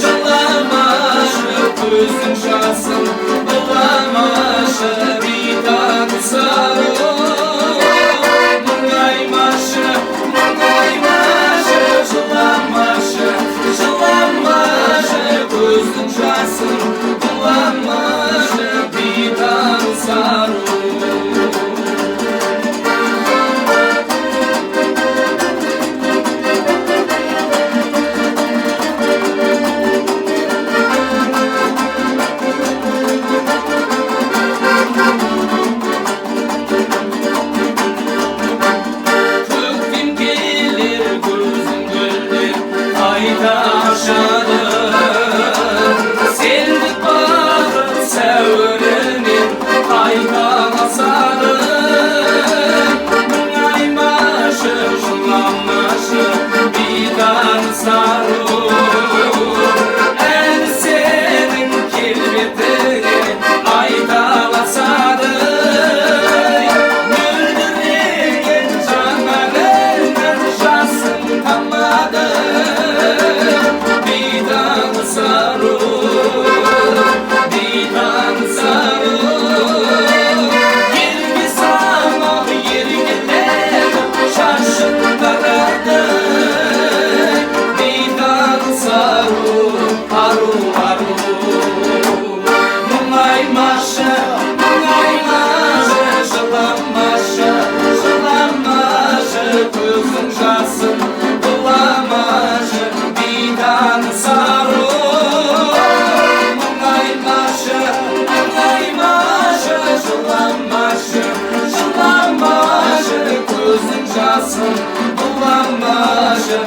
жыламашы, көздің жасын бұламашы, бейтан сары. Мұңаймашы, жыламашы, көздің жасын бұламашы, бейтан сары. Сендік бақыт сәуірінен қайталасады. Мұңаймашы, жыламашы, бейтан сары. Әлі сенің келбетіңе айталасады. Мөлдіреген жанарыңнан жасың тамады. Бейтан сары, елге самал еркелетіп шашын тарады. Бейтан сары, ару. Мұңаймашы, жыламашы, көздің жасын бұламашы, бейтан сары. Мұңаймашы, жыламашы, көздің жасын бұламашы.